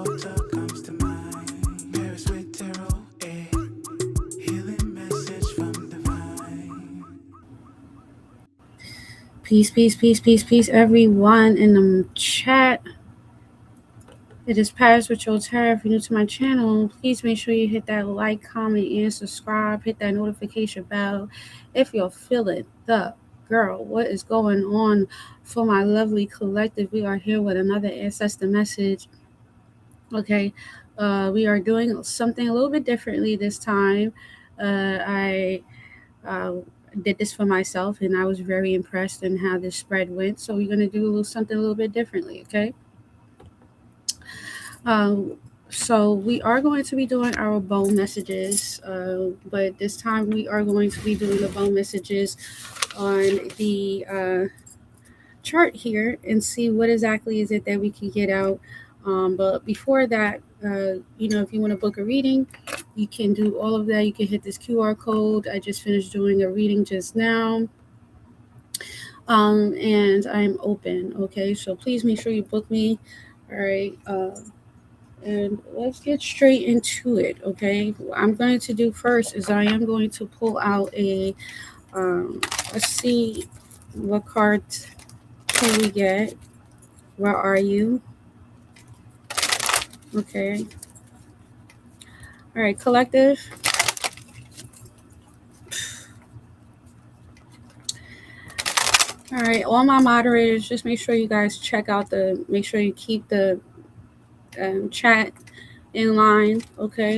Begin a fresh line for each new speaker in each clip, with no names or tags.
daughter comes to mind. Paris with tarot, healing message from divine.
Peace, peace, peace, peace, peace, everyone in the chat. It is Paris with your tarot. If you're new to my channel, please make sure you hit that like, comment, and subscribe. Hit that notification bell if you're feeling the girl. What is going on for my lovely collective? We are here with another ancestor message. Okay, we are doing something a little bit differently this time. I did this for myself, and I was very impressed in how this spread went. So we're gonna do something a little bit differently. Okay. Um, so we are going to be doing our bone messages, but this time we are going to be doing the bone messages on the chart here and see what exactly is it that we can get out. But before that, if you want to book a reading, you can do all of that. You can hit this QR code. I just finished doing a reading just now. And I'm open. Okay, so please make sure you book me. All right. And let's get straight into it. Okay, what I'm going to do first is I am going to pull out a let's see what cards can we get. Where are you? Okay. All right, collective. All right, all my moderators, just make sure you guys check out make sure you keep the chat in line. Okay.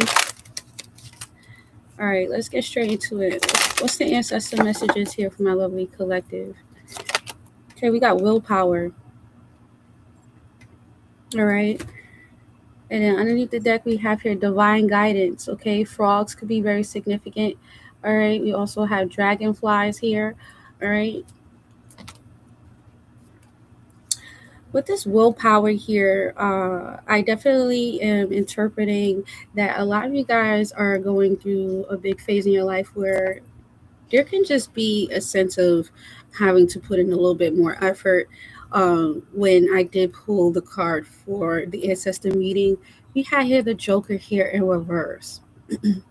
All right, let's get straight into it. What's the ancestor messages here for my lovely collective? Okay, we got willpower. All right. And then underneath the deck, we have here divine guidance. Okay, frogs could be very significant. All right, we also have dragonflies here. All right. With this willpower here, I definitely am interpreting that a lot of you guys are going through a big phase in your life where there can just be a sense of having to put in a little bit more effort. When I did pull the card for the ancestor meeting, we had here the Joker here in reverse. And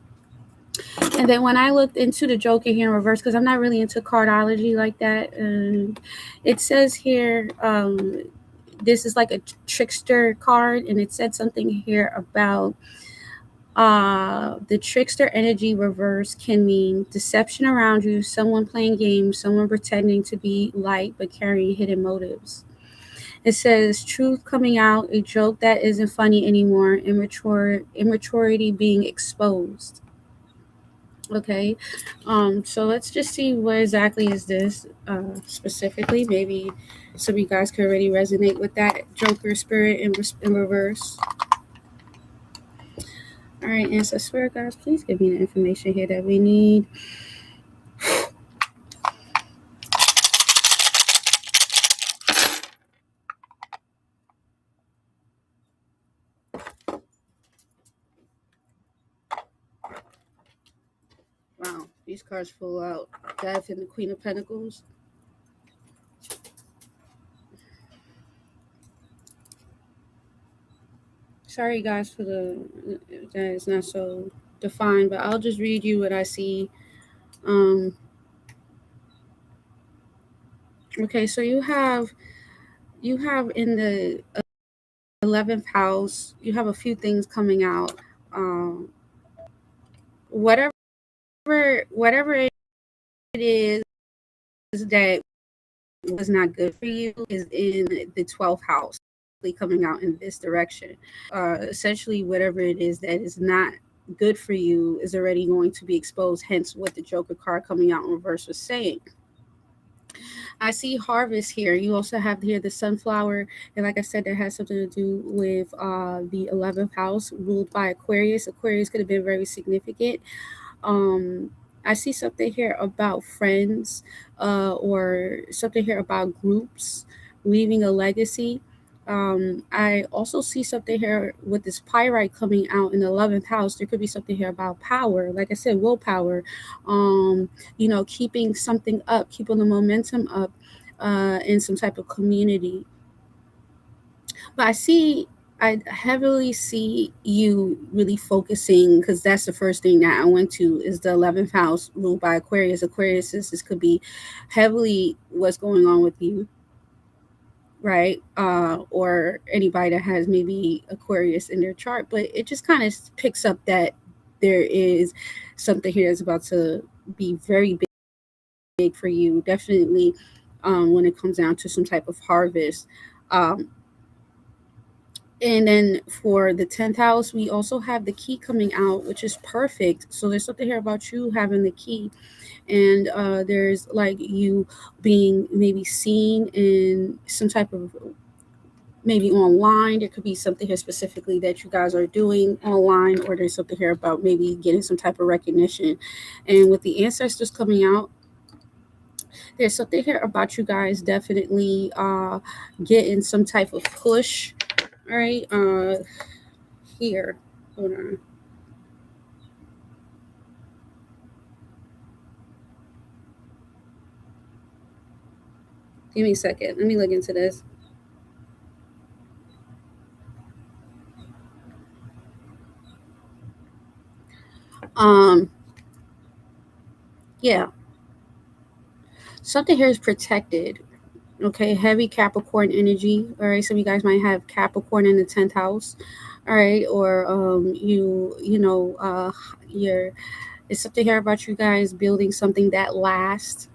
then when I looked into the Joker here in reverse, because I'm not really into cardology like that, it says here, this is like a trickster card, and it said something here about the trickster energy reverse can mean deception around you, someone playing games, someone pretending to be light but carrying hidden motives. It says truth coming out, a joke that isn't funny anymore, immaturity being exposed. Okay, so let's just see what exactly is this specifically. Maybe some of you guys can already resonate with that Joker spirit in reverse. All right, Ancestor guys, please give me the information here that we need. Wow, these cards pull out Death and the Queen of Pentacles. Sorry guys for that it's not so defined, but I'll just read you what I see. Okay, so you have in the 11th house, you have a few things coming out. Whatever it is that was not good for you is in the 12th house, coming out in this direction. Essentially, whatever it is that is not good for you is already going to be exposed, hence what the Joker card coming out in reverse was saying. I see harvest here. You also have here the sunflower, and like I said, that has something to do with the 11th house ruled by Aquarius. Aquarius could have been very significant. I see something here about friends, or something here about groups, leaving a legacy. I also see something here with this pyrite coming out in the 11th house. There could be something here about power. Like I said, willpower, keeping something up, keeping the momentum up in some type of community. But I see I heavily see you really focusing, because that's the first thing that I went to is the 11th house ruled by Aquarius. Aquarius, this could be heavily what's going on with you, right? Or anybody that has maybe Aquarius in their chart, but it just kind of picks up that there is something here that's about to be very big for you. Definitely, when it comes down to some type of harvest. Um, and then for the 10th house, we also have the key coming out, which is perfect. So there's something here about you having the key, and there's like you being maybe seen in some type of, maybe online. There could be something here specifically that you guys are doing online, or there's something here about maybe getting some type of recognition. And with the ancestors coming out, there's something here about you guys definitely getting some type of push. All right, here, hold on. Give me a second. Let me look into this. Um, yeah, something here is protected. Okay, heavy Capricorn energy. All right, some of you guys might have Capricorn in the 10th house. All right, or you're, it's something here about you guys building something that lasts.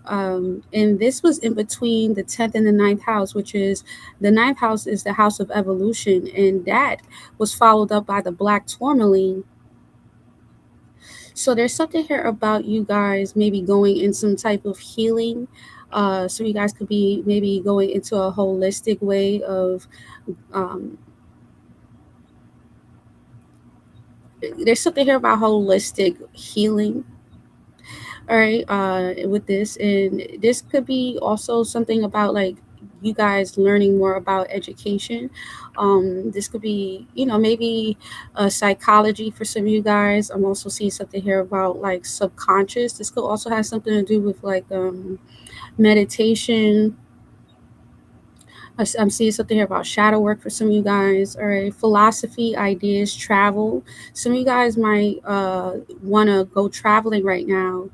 And this was in between the 10th and the ninth house, which is the ninth house is the house of evolution, and that was followed up by the black tourmaline. So there's something here about you guys maybe going in some type of healing. So you guys could be maybe going into a holistic way of, um, there's something here about holistic healing. All right, with this, and this could be also something about like you guys learning more about education. This could be, maybe psychology for some of you guys. I'm also seeing something here about like subconscious. This could also have something to do with like meditation. I'm seeing something here about shadow work for some of you guys. All right, philosophy, ideas, travel. Some of you guys might want to go traveling right now,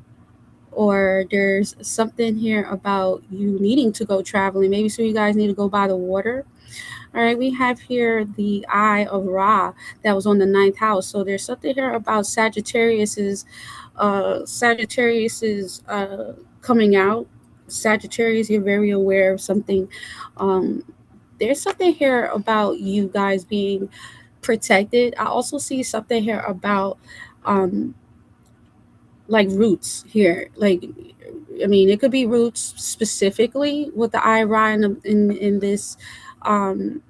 or there's something here about you needing to go traveling. Maybe some of you guys need to go by the water. All right, we have here the Eye of Ra that was on the ninth house. So there's something here about Sagittarius's coming out. Sagittarius, you're very aware of something. Um, there's something here about you guys being protected. I also see something here about um like roots here. Like, I mean, it could be roots specifically with the IRI in this, um,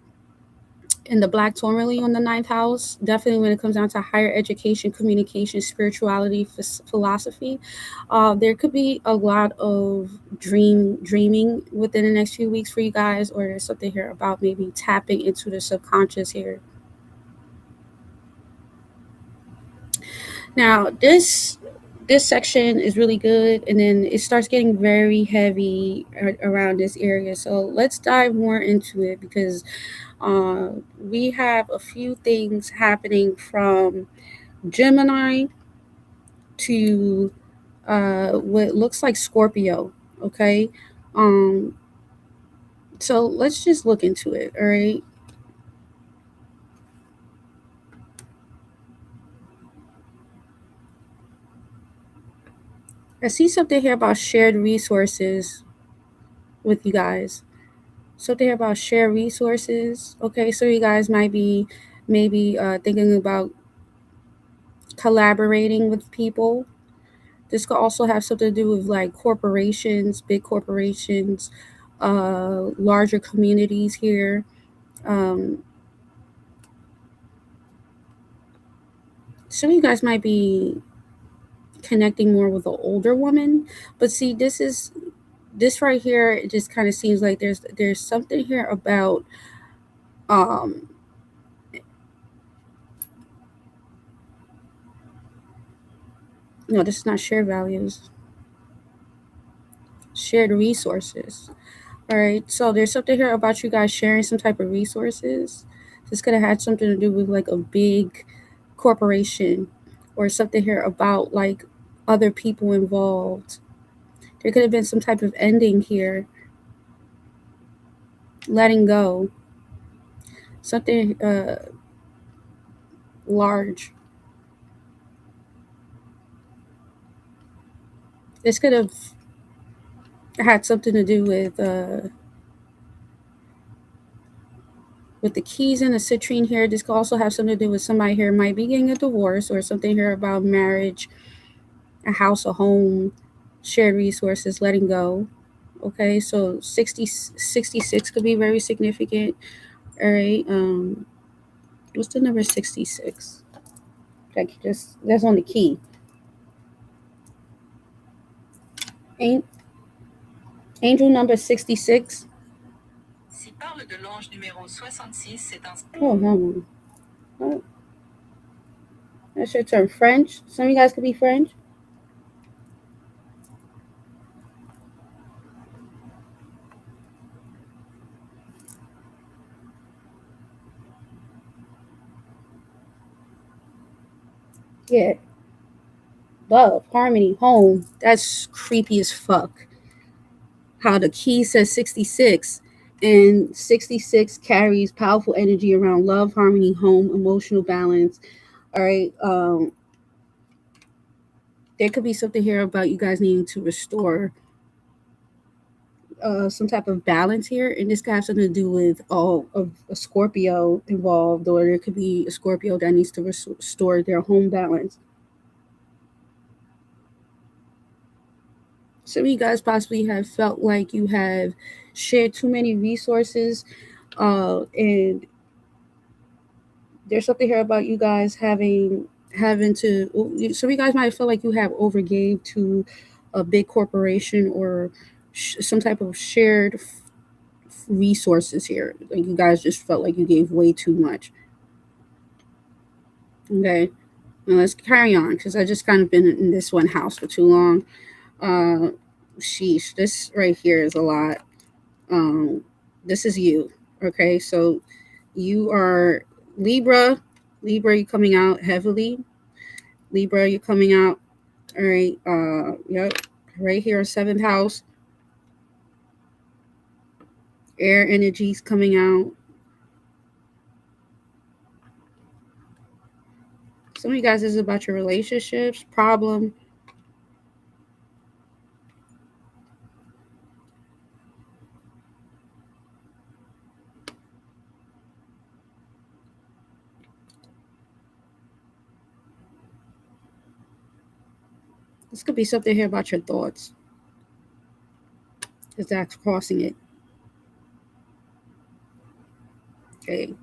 in the black tourmaline on the ninth house. Definitely when it comes down to higher education, communication, spirituality, philosophy, there could be a lot of dreaming within the next few weeks for you guys, or there's something here about maybe tapping into the subconscious here. Now, this section is really good, and then it starts getting very heavy around this area. So let's dive more into it, because uh, we have a few things happening from Gemini to what looks like Scorpio. Okay, um, so let's just look into it. All right. I see something here about shared resources with you guys. Something about share resources. Okay, so you guys might be maybe thinking about collaborating with people. This could also have something to do with like corporations, big corporations, larger communities here. Um, some of you guys might be connecting more with an older woman, but see, this right here. It just kind of seems like there's something here about um, no, this is not shared values, shared resources. All right. So there's something here about you guys sharing some type of resources. This could have had something to do with like a big corporation or something here about like other people involved. There could have been some type of ending here, letting go, something large. This could have had something to do with the keys and the citrine here. This could also have something to do with somebody here might be getting a divorce or something here about marriage, a house, a home, shared resources, letting go. Okay, so 66 could be very significant. All right. What's the number 66? Like just that's on the key. Ain't angel number 66. Oh, no. Oh, that's your term. French. Some of you guys could be French. Yeah. Love, harmony, home. That's creepy as fuck. How the key says 66 and 66 carries powerful energy around love, harmony, home, emotional balance. All right. There could be something here about you guys needing to restore some type of balance here, and this could have something to do with all of a Scorpio involved, or there could be a Scorpio that needs to restore their home balance. Some of you guys possibly have felt like you have shared too many resources, and there's something here about you guys having to. Some of you guys might feel like you have overgave to a big corporation or some type of shared resources here. Like you guys just felt like you gave way too much. Okay, now let's carry on because I just kind of been in this one house for too long. Uh, sheesh, this right here is a lot. Um, this is you. Okay, so you are Libra. Libra, you're coming out heavily. Libra, you're coming out. All right. Yep. Right here, seventh house. Air energies coming out. Some of you guys, this is about your relationships, problem. This could be something here about your thoughts. Because that's crossing it. Okay.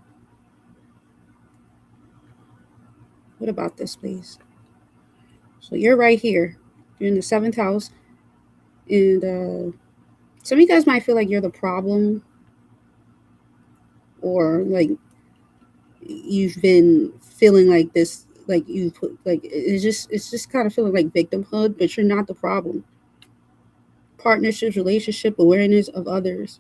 What about this, please? So you're right here. You're in the seventh house. And some of you guys might feel like you're the problem, or like you've been feeling like this, like you put, like it's just kind of feeling like victimhood, but you're not the problem. Partnerships, relationship, awareness of others.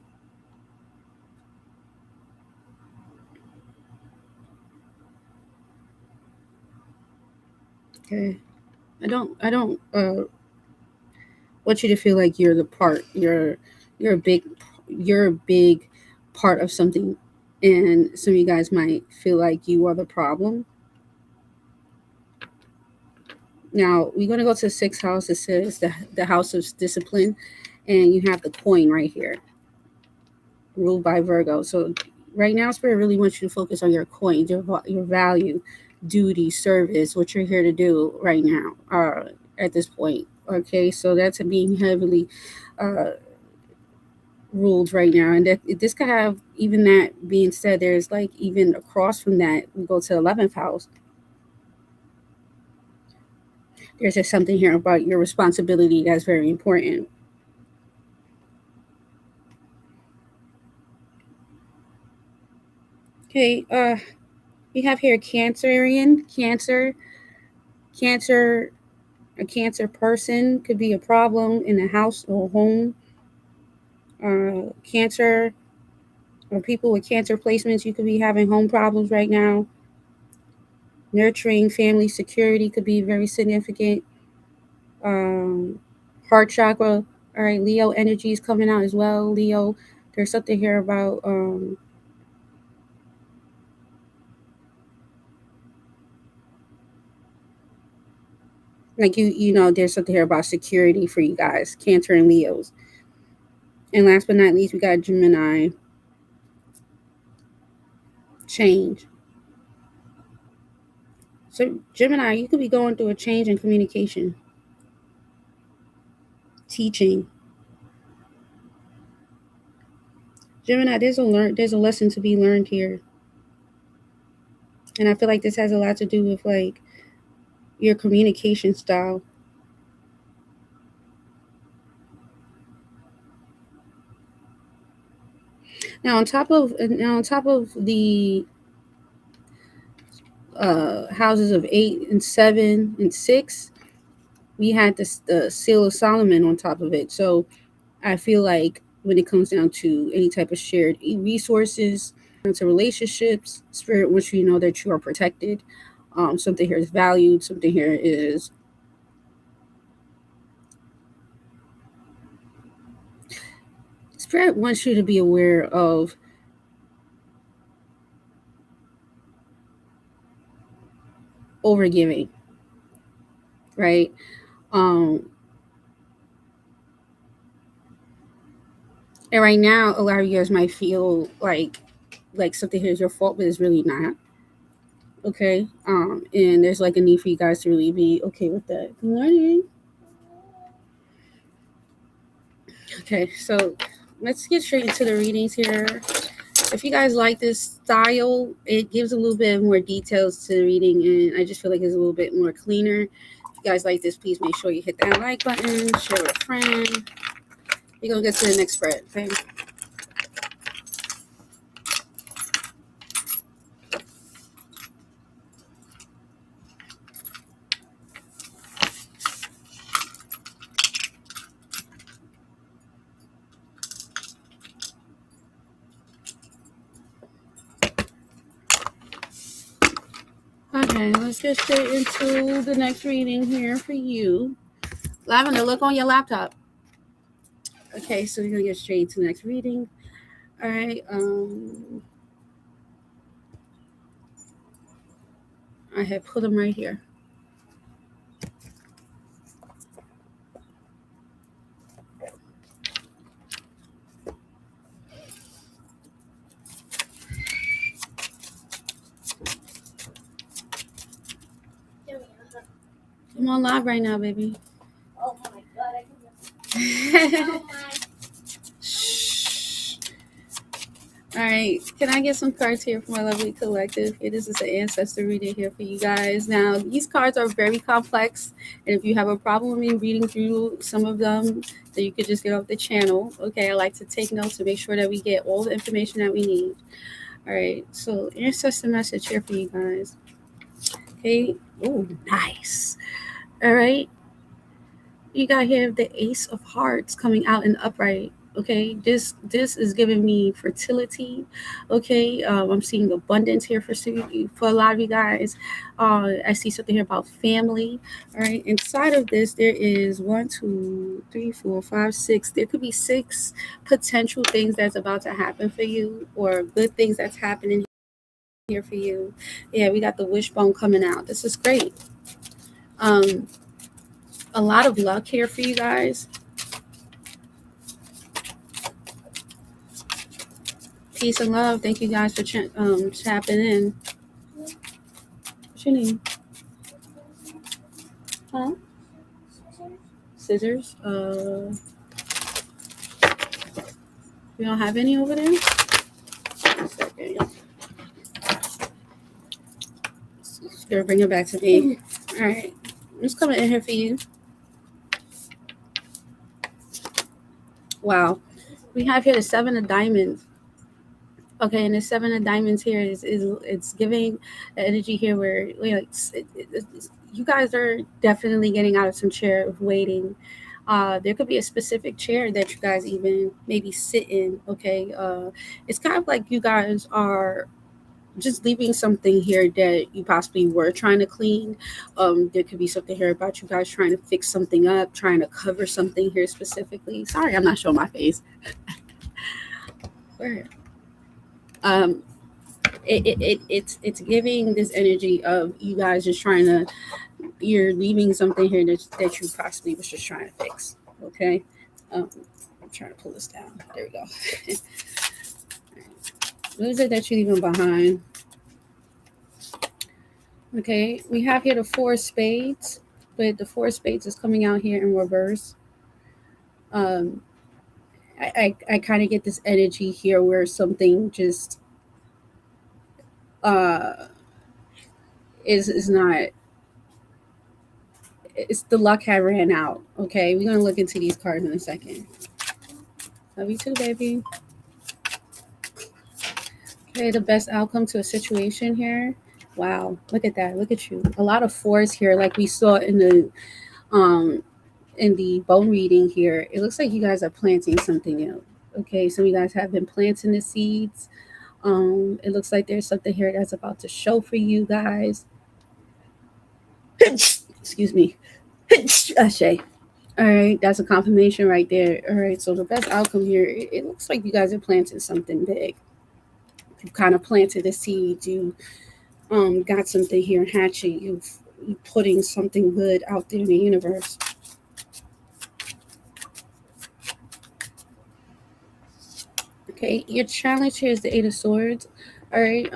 Okay. I don't want you to feel like you're the part. You're a big you're a big part of something, and some of you guys might feel like you are the problem. Now we're gonna go to the sixth house. It says the house of discipline, and you have the coin right here, ruled by Virgo. So right now, Spirit really wants you to focus on your coins, your value, duty, service, what you're here to do right now. At this point, okay. So that's being heavily uh, ruled right now, and that this could have even that being said. There's like even across from that, we go to 11th house. There's just something here about your responsibility that's very important. Okay, we have here Cancerian, Cancer, a Cancer person could be a problem in a house or home. Cancer, Or people with Cancer placements, you could be having home problems right now. Nurturing family security could be very significant. Um, Heart chakra. All right, Leo energy is coming out as well. Leo, there's something here about like you know there's something here about security for you guys, Cancer and Leos. And last but not least, we got Gemini, change. So Gemini, you could be going through a change in communication, teaching. Gemini, there's a lesson to be learned here. And I feel like this has a lot to do with like your communication style. Now on top of the houses of 8 and 7 and 6, we had the seal of Solomon on top of it. So I feel like when it comes down to any type of shared resources, to relationships, spirit wants you to know that you are protected. Something here is valued. Something here is spirit wants you to be aware of overgiving, right? Um, and right now, a lot of you guys might feel like something here is your fault, but it's really not. Okay. And there's like a need for you guys to really be okay with that. Good morning. Okay, so let's get straight into the readings here. If you guys like this style, it gives a little bit more details to the reading, and I just feel like it's a little bit more cleaner. If you guys like this, please make sure you hit that like button, share with a friend. We're gonna get to the next spread, okay? Okay, let's get straight into the next reading here for you. Lavender, look on your laptop. Okay, so we're gonna get straight into the next reading. All right. I have put them right here. I'm on live right now, baby.
Oh my god, I can oh my.
Shh. All right, can I get some cards here for my lovely collective? Here, this is an ancestor reading here for you guys. Now, these cards are very complex, and if you have a problem with me reading through some of them, then you could just get off the channel. Okay, I like to take notes to make sure that we get all the information that we need. All right, so ancestor message here for you guys. Okay, oh, nice. All right, you got here the Ace of Hearts coming out in upright. Okay, this is giving me fertility. Okay, I'm seeing abundance here for a lot of you guys. I see something here about family. All right, inside of this there is 1, 2, 3, 4, 5, 6. There could be 6 potential things that's about to happen for you, or good things that's happening here for you. Yeah, we got the wishbone coming out. This is great. A lot of luck here for you guys. Peace and love. Thank you guys for tapping in. What's your name? Huh? Scissors. We don't have any over there. One second. Just gonna bring it back to me. All right. I'm just coming in here for you. Wow. We have here the 7 of diamonds. Okay, and the 7 of diamonds here is it's giving the energy here where like you guys are definitely getting out of some chair of waiting. There could be a specific chair that you guys even maybe sit in. Okay, it's kind of like you guys are just leaving something here that you possibly were trying to clean. There could be something here about you guys trying to fix something up, trying to cover something here specifically. Sorry, I'm not showing my face. Where? Um, it's giving this energy of you guys just trying to, you're leaving something here that you possibly was just trying to fix. Okay. I'm trying to pull this down. There we go. What is it that you're leaving behind? Okay, we have here the four of spades, but the four of spades is coming out here in reverse. Um, I kind of get this energy here where something just uh is not, it's the luck had ran out. Okay, we're gonna look into these cards in a second. Love you too, baby. Okay, the best outcome to a situation here. Wow, look at that. Look at you. A lot of fours here, like we saw um in the bone reading here. It looks like you guys are planting something new. Okay, some of you guys have been planting the seeds. It looks like there's something here that's about to show for you guys. Excuse me. Ashe. All right, that's a confirmation right there. All right, so the best outcome here, it looks like you guys are planting something big. You kind of planted a seed. You got something here hatching. You putting something good out there in the universe. Okay, your challenge here is the Eight of Swords. All right,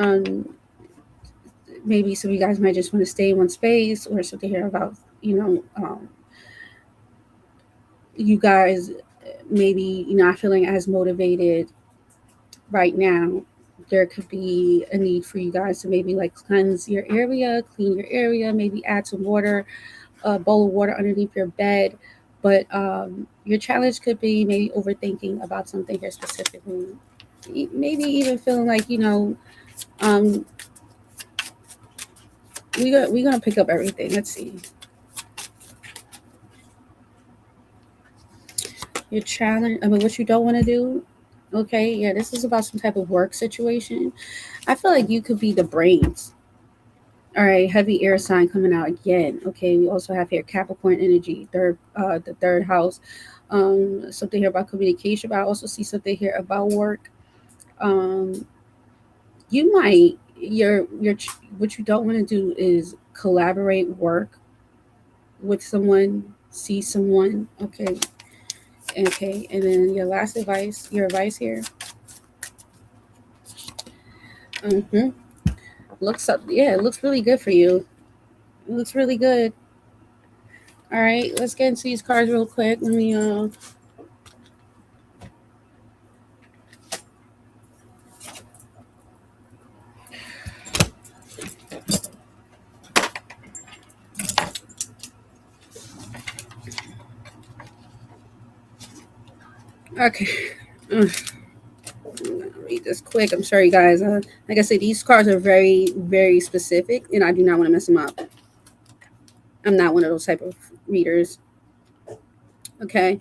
maybe some of you guys might just want to stay in one space or something here about, you guys maybe not feeling as motivated right now. There could be a need for you guys to maybe like cleanse your area, clean your area, maybe add some water, a bowl of water underneath your bed. But your challenge could be maybe overthinking about something here specifically. Maybe even feeling like, um, we're gonna pick up everything. Let's see. Your challenge, I mean, what you don't want to do. Okay, yeah, this is about some type of work situation. I feel like you could be the brains. All right, heavy air sign coming out again. Okay, we also have here Capricorn energy, the third house. Something here about communication, but I also see something here about work. Um, you might what you don't want to do is collaborate, work with someone, see someone. Okay, okay, and then your advice here. Mm-hmm. Looks up, yeah, it looks really good for you. It looks really good. All right, let's get into these cards real quick. Let me okay. I'm gonna read this quick. I'm sorry, guys. Like I said, these cards are very, very specific, and I do not want to mess them up. I'm not one of those type of readers. Okay.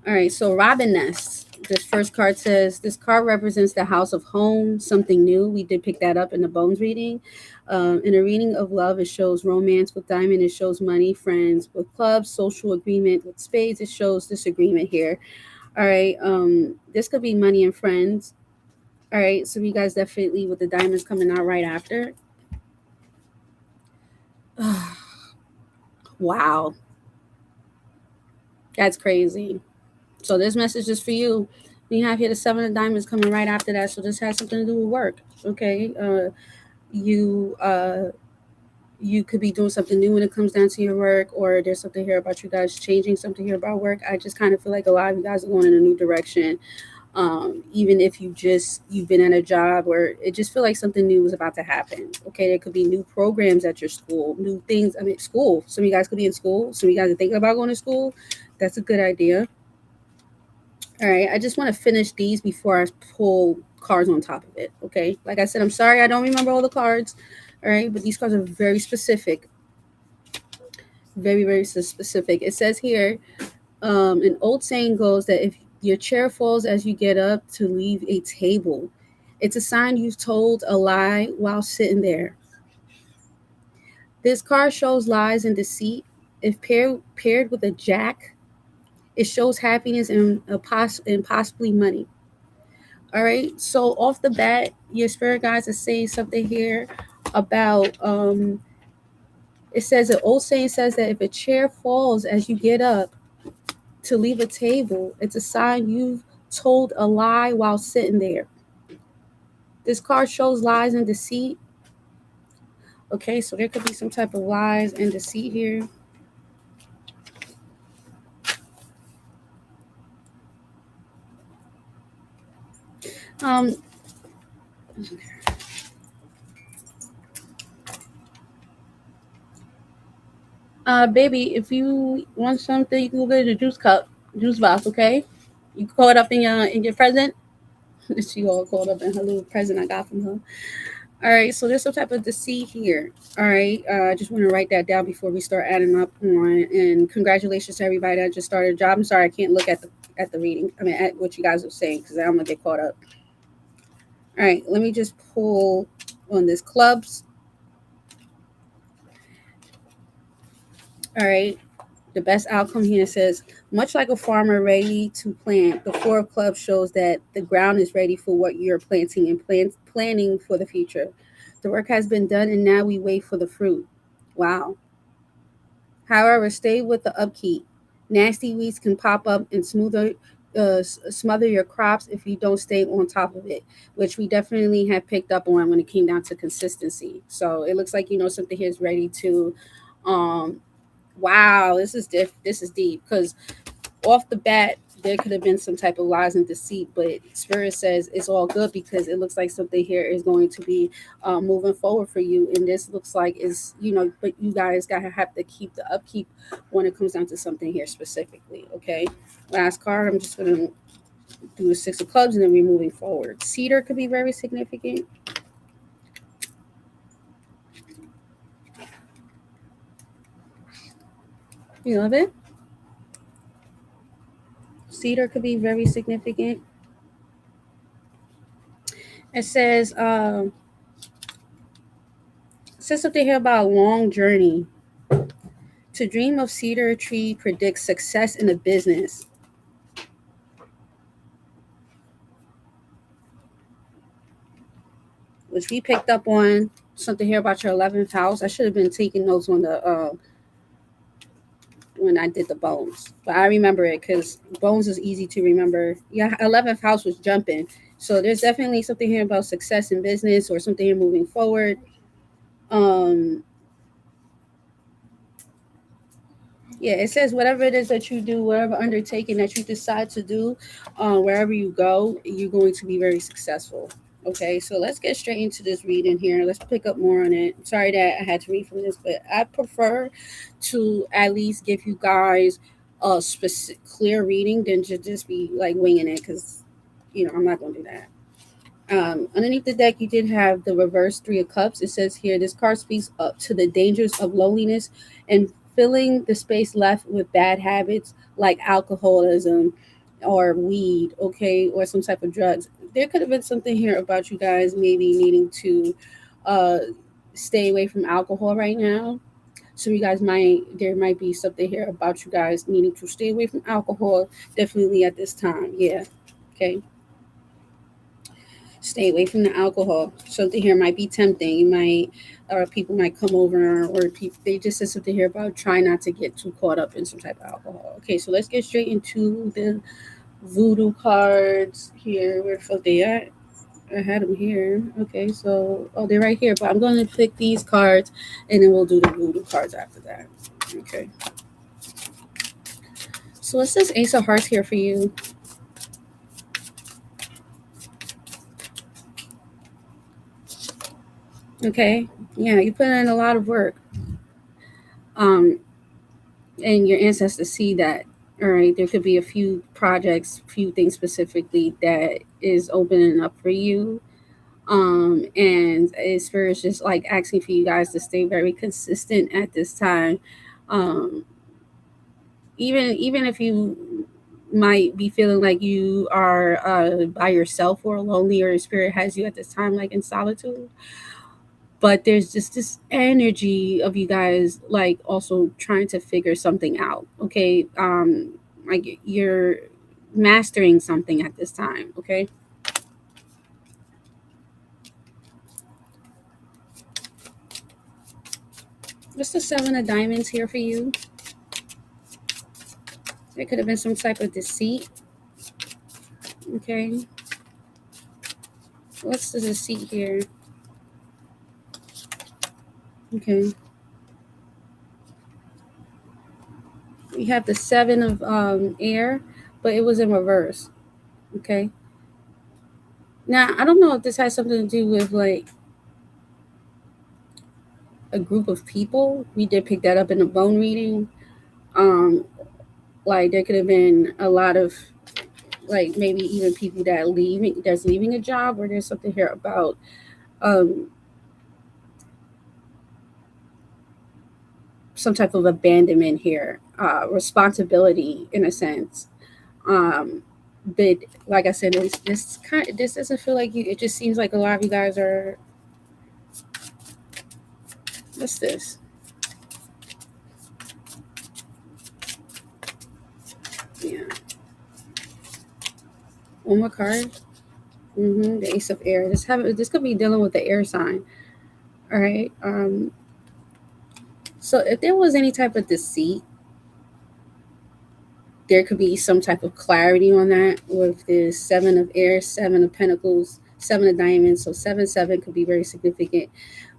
All right. So Robin Nest. This first card says this card represents the house of home, something new. We did pick that up in the bones reading. In a reading of love, it shows romance. With diamond, it shows money, friends. With clubs, social agreement. With spades, it shows disagreement here. All right. This could be money and friends. All right. So you guys definitely with the diamonds coming out right after. Wow. That's crazy. So this message is for you. We have here the seven of diamonds coming right after that. So this has something to do with work. Okay. You you could be doing something new when it comes down to your work, or there's something here about you guys changing something here about work. I just kind of feel like a lot of you guys are going in a new direction. Even if you've been at a job where it just feel like something new is about to happen. Okay, there could be new programs at your school, new things. I mean, school. Some of you guys could be in school. Some of you guys are thinking about going to school. That's a good idea. All right, I just want to finish these before I pull cards on top of it. Okay, like I said, I'm sorry I don't remember all the cards. All right, but these cards are very specific, very, very specific. It says here, An old saying goes that if your chair falls as you get up to leave a table, it's a sign you've told a lie while sitting there. This card shows lies and deceit. If paired with a jack, it shows happiness and possibly money. All right. So off the bat, your spirit guides are saying something here about it says an old saying says that if a chair falls as you get up to leave a table, it's a sign you've told a lie while sitting there. This card shows lies and deceit. Okay, so there could be some type of lies and deceit here. Um, baby, if you want something, you can go get a juice cup, juice box. Okay, you call it up in your present. She all called up in her little present I got from her. All right, so there's some type of deceit here. All right, I just want to write that down before we start adding up on. And congratulations to everybody that just started a job. I'm sorry I can't look at the reading. I mean, at what you guys are saying because I'm gonna get caught up. All right, let me just pull on this clubs. All right, the best outcome here says, much like a farmer ready to plant, the Four of Clubs shows that the ground is ready for what you're planting and planning for the future. The work has been done, and now we wait for the fruit. Wow. However, stay with the upkeep. Nasty weeds can pop up and smother your crops if you don't stay on top of it, which we definitely have picked up on when it came down to consistency. So it looks like something here is ready to. Um, wow, this is deep because off the bat there could have been some type of lies and deceit, but spirit says it's all good because it looks like something here is going to be moving forward for you, and this looks like is but you guys gotta have to keep the upkeep when it comes down to something here specifically. Okay, last card, I'm just gonna do a Six of Clubs and then we're moving forward. Cedar could be very significant. You love it. Cedar could be very significant. It says something here about a long journey. To dream of cedar tree predicts success in a business. Which we picked up on something here about your 11th house. I should have been taking notes on the when I did the bones, but I remember it because bones is easy to remember. Yeah, 11th house was jumping, so there's definitely something here about success in business or something here moving forward. Um, Yeah, it says whatever it is that you do, whatever undertaking that you decide to do, wherever you go, you're going to be very successful. Okay, so let's get straight into this reading here. Let's pick up more on it. Sorry that I had to read from this, but I prefer to at least give you guys a specific, clear reading than to just be like winging it because, I'm not going to do that. Underneath the deck, you did have the reverse Three of Cups. It says here, this card speaks up to the dangers of loneliness and filling the space left with bad habits like alcoholism or weed, okay, or some type of drugs. There could have been something here about you guys maybe needing to uh, stay away from alcohol right now. So there might be something here about you guys needing to stay away from alcohol definitely at this time. Yeah. Okay. Stay away from the alcohol. Something here might be tempting. You might, or people might come over, or people, they just said something here about try not to get too caught up in some type of alcohol. Okay, so let's get straight into the voodoo cards here. Where the fuck they at? I had them here. Okay, so they're right here. But I'm going to pick these cards, and then we'll do the voodoo cards after that. Okay. So what's this Ace of Hearts here for you? Okay. Yeah, you put in a lot of work. Um, and your ancestors see that. All right, there could be a few projects, few things specifically that is opening up for you. And it's spirit's just like asking for you guys to stay very consistent at this time. Um, even if you might be feeling like you are by yourself or lonely, or your spirit has you at this time like in solitude, but there's just this energy of you guys like also trying to figure something out. Okay, like you're mastering something at this time. Okay, what's the seven of diamonds here for you? There could have been some type of deceit. Okay, what's the deceit here? Okay, we have the seven of air, but it was in reverse. Okay, now I don't know if this has something to do with like a group of people. We did pick that up in the bone reading. um like there could have been a lot of like maybe even people that's leaving a job, or there's something here about um some type of abandonment here, responsibility in a sense. um but like I said, this doesn't feel like you. It just seems like a lot of you guys are, what's this? Yeah, one more card. The ace of air. This could be dealing with the air sign. All right. So if there was any type of deceit, there could be some type of clarity on that with the seven of air, seven of pentacles, seven of diamonds. So 7 7 could be very significant.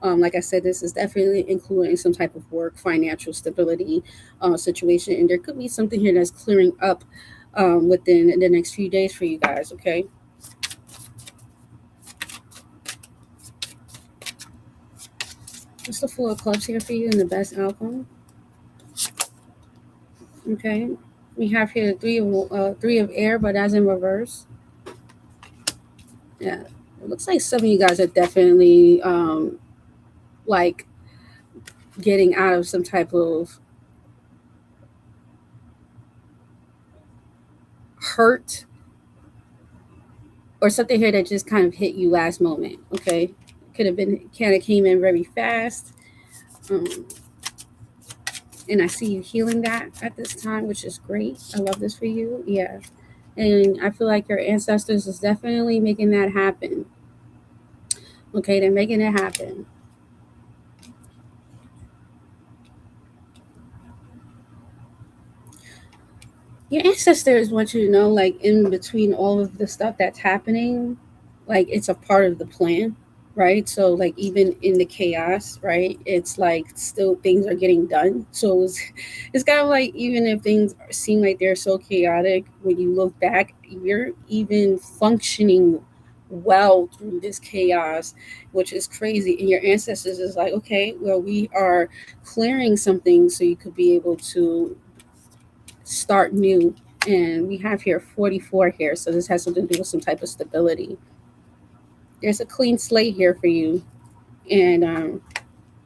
Like I said, this is definitely including some type of work, financial stability situation, and there could be something here that's clearing up within the next few days for you guys. Okay. What's the four of clubs here for you and the best outcome? Okay. We have here the three of air, but as in reverse. Yeah. It looks like some of you guys are definitely like getting out of some type of hurt or something here that just kind of hit you last moment. Okay. Could have been kind of came in very fast. Um, and I see you healing that at this time, which is great. I love this for you. Yeah. And I feel like your ancestors is definitely making that happen. Okay, they're making it happen. Your ancestors want you to know, like, in between all of the stuff that's happening, like, it's a part of the plan, right? So, like, even in the chaos, right, it's like still things are getting done. So it's kind of like, even if things seem like they're so chaotic, when you look back, you're even functioning well through this chaos, which is crazy. And your ancestors is like, okay, well, we are clearing something so you could be able to start new. And we have here 44 here, so this has something to do with some type of stability. There's a clean slate here for you. And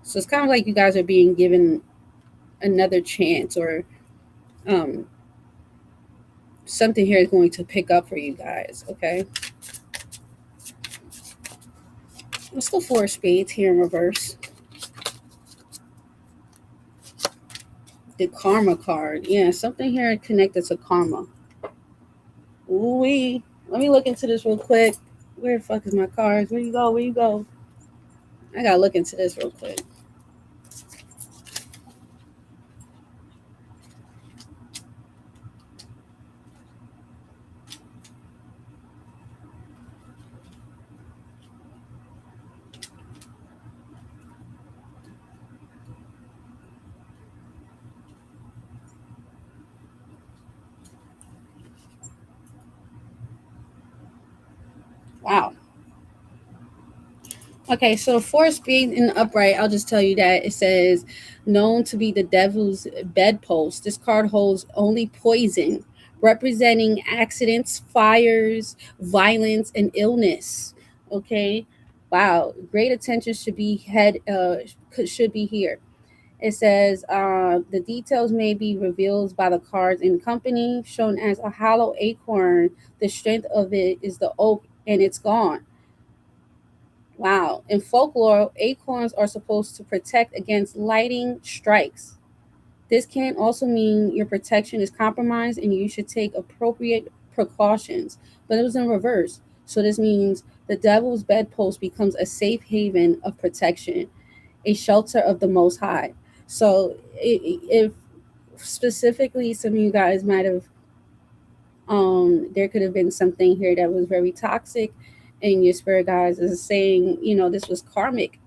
so it's kind of like you guys are being given another chance, or um, something here is going to pick up for you guys. Okay, what's the four of spades here in reverse? The karma card. Yeah, something here connected to karma. Ooh wee. Let me look into this real quick. Where the fuck is my cards? Where you go? Where you go? I gotta look into this real quick. Wow. Okay, so four speed in the upright, I'll just tell you that it says, known to be the devil's bedpost. This card holds only poison, representing accidents, fires, violence, and illness. Okay, wow. Great attention should be here. It says the details may be revealed by the cards in company, shown as a hollow acorn. The strength of it is the oak, and it's gone. Wow. In folklore, acorns are supposed to protect against lightning strikes. This can also mean your protection is compromised and you should take appropriate precautions. But it was in reverse. So this means the devil's bedpost becomes a safe haven of protection, a shelter of the Most High. So if specifically some of you guys might have, there could have been something here that was very toxic, and your spirit guides is saying, this was karmic.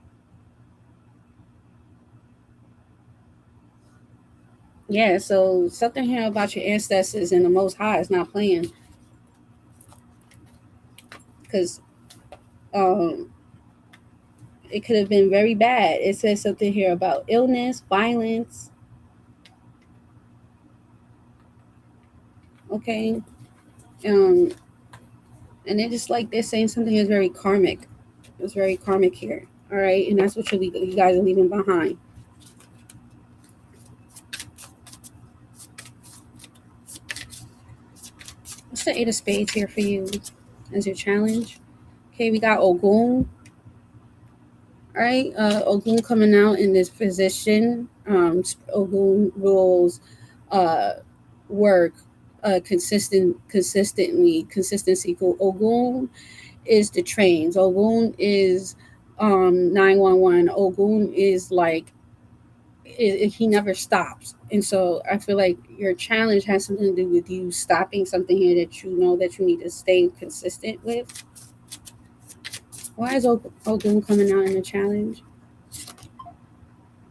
Yeah, so something here about your ancestors and the Most High is not playing, because um, it could have been very bad. It says something here about illness, violence. Okay, um, and they're just like they're saying something is very karmic. It's very karmic here. All right, and that's what you guys are leaving behind. What's the Eight of Spades here for you as your challenge? Okay, we got Ogun. All right, Ogun coming out in this position. Ogun rules uh, work, consistency. Ogun is the trains. Ogun is 911. Ogun is like he never stops. And so I feel like your challenge has something to do with you stopping something here that you know that you need to stay consistent with. Why is Ogun coming out in the challenge?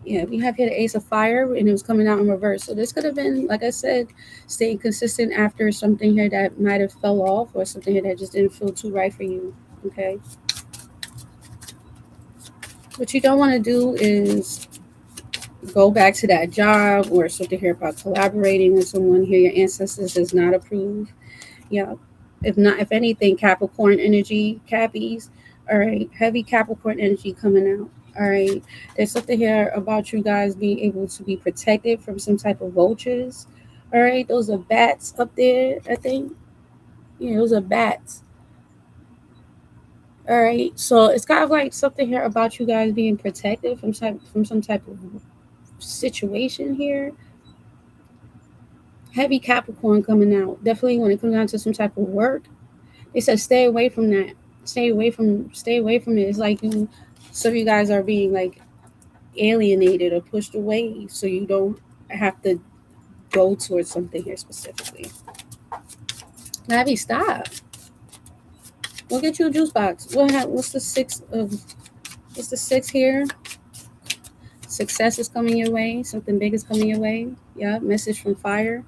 Yeah, we have here the Ace of Fire, and it was coming out in reverse. So this could have been, like I said, staying consistent after something here that might have fell off, or something here that just didn't feel too right for you. Okay. What you don't want to do is go back to that job or something here about collaborating with someone here your ancestors does not approve. Yeah. If not, if anything, Capricorn energy, Cappies. All right. Heavy Capricorn energy coming out. All right. There's something here about you guys being able to be protected from some type of vultures. All right. Those are bats up there, I think. Yeah, those are bats. All right. So it's kind of like something here about you guys being protected from some type of situation here. Heavy Capricorn coming out. Definitely when it comes down to some type of work, they said stay away from that. Stay away from it. It's like some of you guys are being like alienated or pushed away, so you don't have to go towards something here specifically. Navi, stop. We'll get you a juice box. What's the what's the six here? Success is coming your way. Something big is coming your way. Yeah, message from fire.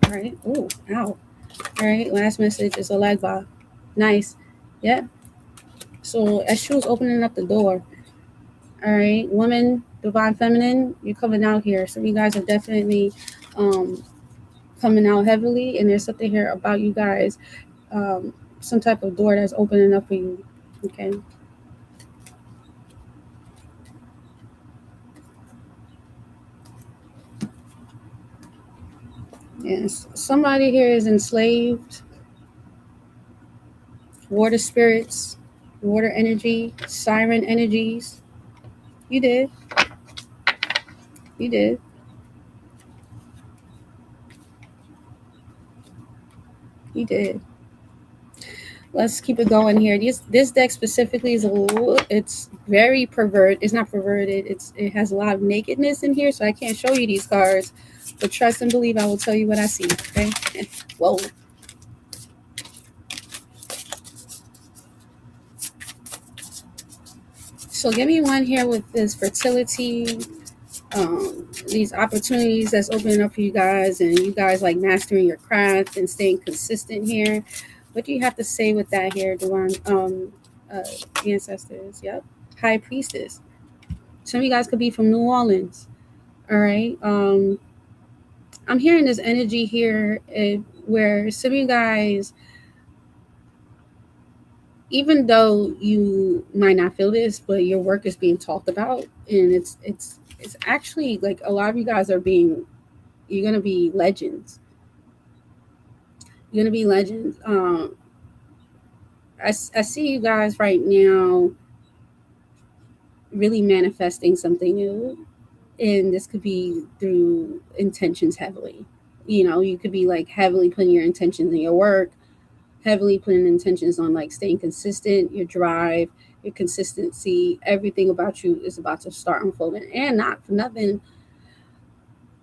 All right. Oh, ow. All right. Last message is a lag bar. Nice. Yeah. So as she was opening up the door, all right, woman, divine feminine, you're coming out here. So you guys are definitely um, coming out heavily, and there's something here about you guys, some type of door that's opening up for you. Okay. Yes. Somebody here is enslaved. Water spirits, water energy, siren energies. You did. You did. You did. Let's keep it going here. This deck specifically is it's very pervert. It's not perverted. It has a lot of nakedness in here, so I can't show you these cards. But trust and believe, I will tell you what I see. Okay. Whoa. So give me one here with this fertility, these opportunities that's opening up for you guys, and you guys like mastering your craft and staying consistent here. What do you have to say with that here, Divine uh, Ancestors? Yep. High Priestess. Some of you guys could be from New Orleans. All right. I'm hearing this energy here where some of you guys even though you might not feel this, but your work is being talked about, and it's actually like a lot of you guys are being, you're gonna be legends. You're gonna be legends. I see you guys right now really manifesting something new, and this could be through intentions heavily. You could be like heavily putting your intentions in your work, heavily putting intentions on like staying consistent, your drive, your consistency. Everything about you is about to start unfolding. And not for nothing,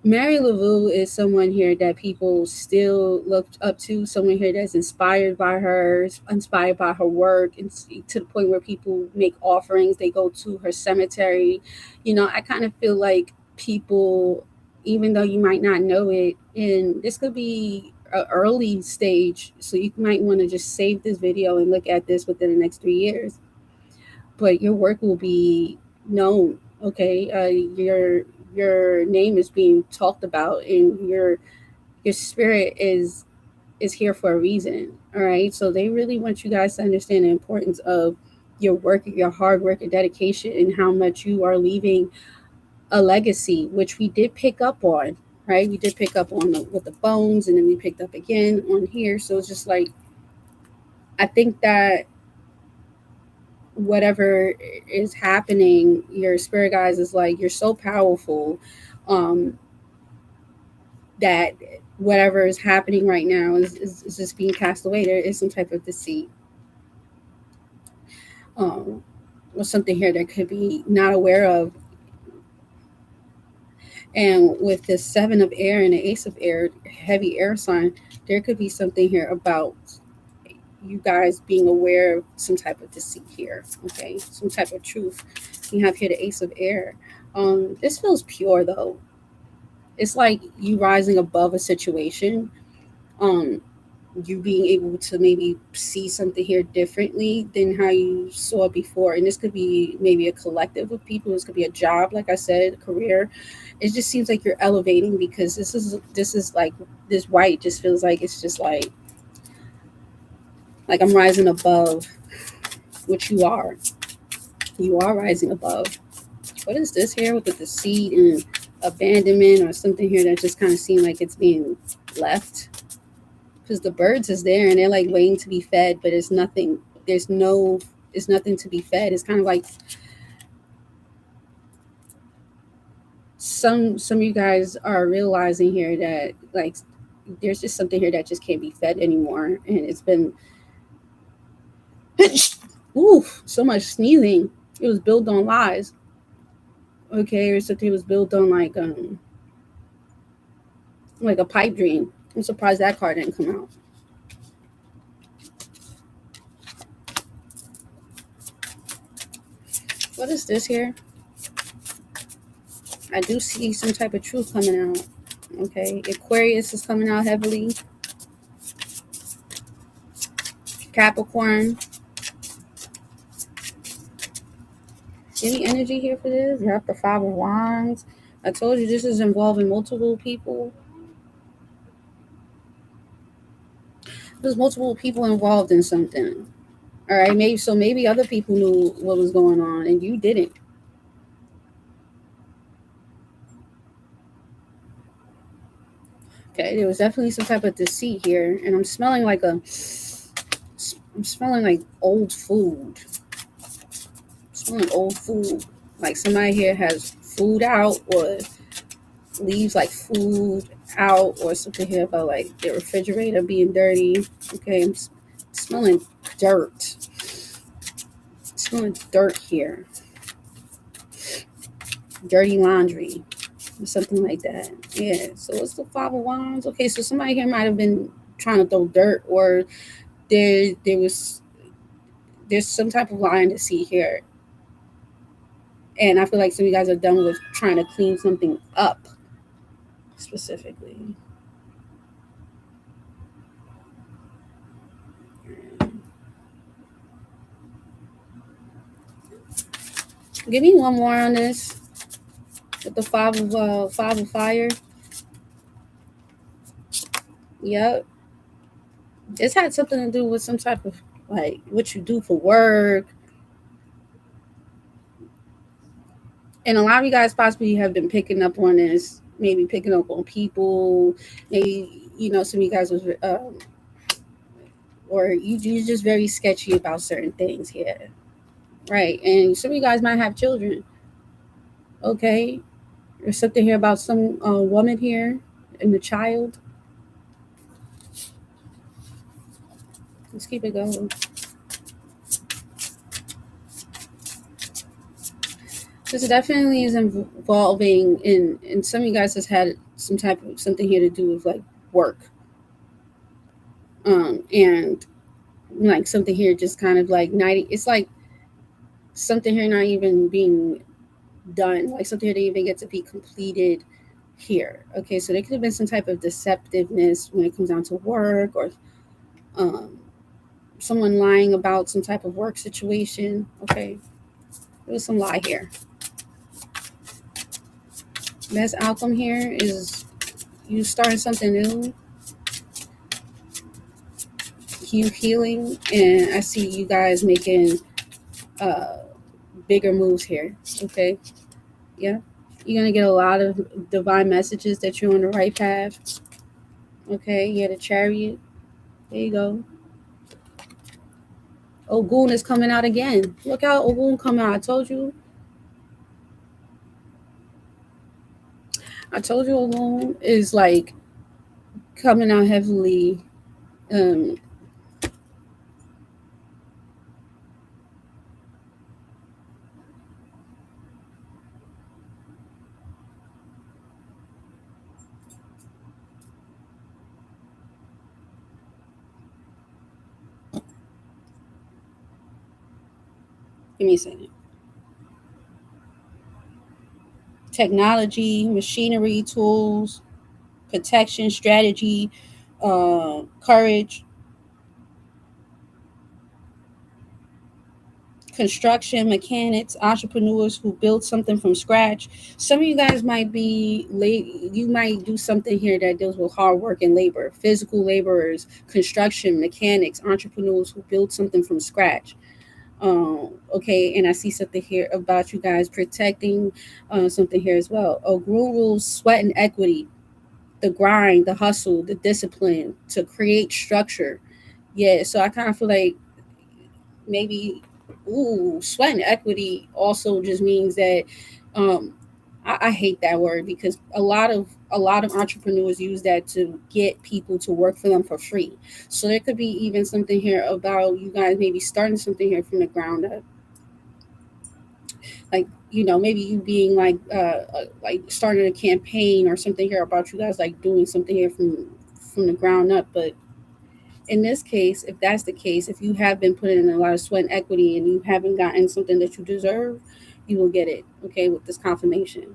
Mary LaVue is someone here that people still look up to, someone here that's inspired by her, inspired by her work, and to the point where people make offerings. They go to her cemetery. I kind of feel like people, even though you might not know it, and this could be an early stage, so you might want to just save this video and look at this within the next 3 years. But your work will be known. Okay, your name is being talked about, and your spirit is here for a reason. All right, so they really want you guys to understand the importance of your work, your hard work and dedication, and how much you are leaving a legacy, which we did pick up on. Right, we did pick up on with the bones, and then we picked up again on here. So it's just like, I think that whatever is happening, your spirit guys is like, you're so powerful, um that whatever is happening right now is just being cast away. There is some type of deceit, um or something here that could be not aware of. And with the 7 of air and the Ace of air, heavy air sign, there could be something here about you guys being aware of some type of deceit here. Okay, some type of truth. You have here the Ace of air. This feels pure though. It's like you rising above a situation, um you being able to maybe see something here differently than how you saw it before. And this could be maybe a collective of people. This could be a job, like I said, a career. It just seems like you're elevating, because this is like, this white just feels like it's just like I'm rising above, which you are. You are rising above. What is this here with the deceit and abandonment, or something here that just kind of seemed like it's being left? Because the birds is there and they're like waiting to be fed, but it's nothing. There's nothing to be fed. It's kind of like some of you guys are realizing here that like there's just something here that just can't be fed anymore, and it's been ooh, so much sneezing. It was built on lies. Okay, or something was built on like a pipe dream. I'm surprised that card didn't come out. What is this here? I do see some type of truth coming out. Okay, Aquarius is coming out heavily. Capricorn. Any energy here for this? You have the 5 of Wands. I told you this is involving multiple people. There's multiple people involved in something. All right, maybe other people knew what was going on and you didn't. Okay, there was definitely some type of deceit here, and I'm smelling like old food. I'm smelling old food. Like somebody here has food out, or leaves like food out, or something here about like the refrigerator being dirty. Okay, I'm smelling dirt. Smelling dirt here. Dirty laundry. Or something like that. Yeah. So it's the 5 of Wands. Okay, so somebody here might have been trying to throw dirt, or there's some type of line to see here. And I feel like some of you guys are done with trying to clean something up specifically. Give me one more on this with the 5 of fire. Yep. This had something to do with some type of like what you do for work. And a lot of you guys possibly have been picking up on this, maybe picking up on people, maybe, some of you guys was, or you just very sketchy about certain things here, right? And some of you guys might have children, okay? There's something here about some woman here and the child. Let's keep it going. This definitely is involving, and some of you guys has had some type of something here to do with like work, and like something here just kind of like 90. It's like something here not even being done, like something here didn't even get to be completed here. Okay, so there could have been some type of deceptiveness when it comes down to work, or um, someone lying about some type of work situation. Okay, there was some lie here. Best outcome here is you starting something new, you healing, and I see you guys making uh, bigger moves here. Okay, yeah, you're gonna get a lot of divine messages that you're on the right path. Okay, yeah, the Chariot. There you go. Ogun is coming out again. Look how Ogun come out. I told you Ogun is like coming out heavily. Um, Give me a second. Technology, machinery, tools, protection, strategy, courage, construction, mechanics, entrepreneurs who build something from scratch. Some of you guys might be late. You might do something here that deals with hard work and labor, physical laborers, construction, mechanics, entrepreneurs who build something from scratch. Okay, and I see something here about you guys protecting something here as well. Oh, rules, sweat and equity, the grind, the hustle, the discipline to create structure. Yeah, so I kind of feel like maybe, sweat and equity also just means that um, I hate that word because a lot of entrepreneurs use that to get people to work for them for free. So there could be even something here about you guys maybe starting something here from the ground up, like maybe you being like starting a campaign or something here about you guys like doing something here from the ground up. But in this case, if that's the case, if you have been putting in a lot of sweat and equity and you haven't gotten something that you deserve, you will get it, okay, with this confirmation.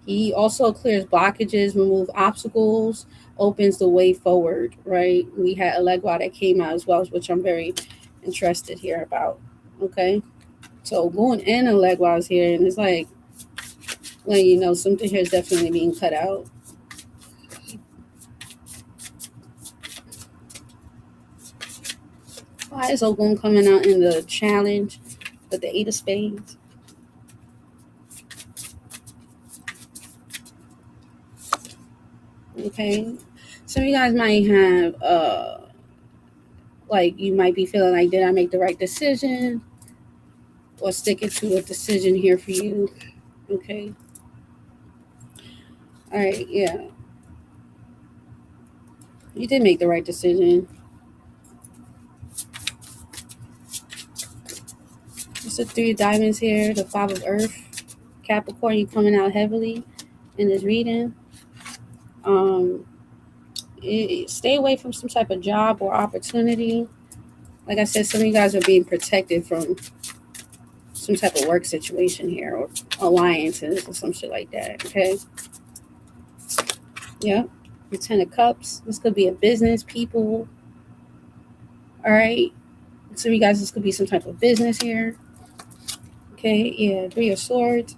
He also clears blockages, remove obstacles, opens the way forward, right? We had Elegua that came out as well, which I'm very interested here about. Okay. So going in Elegua is here, and it's like something here is definitely being cut out. Why is Ogun coming out in the challenge with the Eight of Spades? Okay. Some of you guys might have like you might be feeling like, did I make the right decision? Or sticking to a decision here for you. Okay. All right, yeah. You did make the right decision. It's the Three of Diamonds here, the Five of Earth. Capricorn, you coming out heavily in this reading. Stay away from some type of job or opportunity. Like I said, some of you guys are being protected from some type of work situation here or alliances or some shit like that. Okay. Yeah. The Ten of Cups. This could be a business, people. All right. Some of you guys, this could be some type of business here. Okay. Yeah. Three of Swords.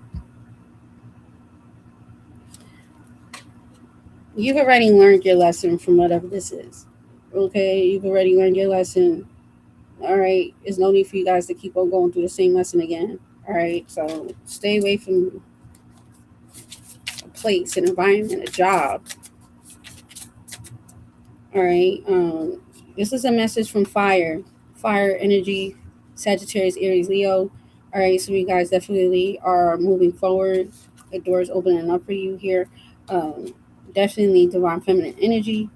You've already learned your lesson from whatever this is. Okay, you've already learned your lesson. All right, there's no need for you guys to keep on going through the same lesson again. All right, so stay away from a place, an environment, a job. All right, this is a message from fire energy, Sagittarius, Aries, Leo. All right, so you guys definitely are moving forward. The door's opening up for you here. Um, Definitely divine feminine energy.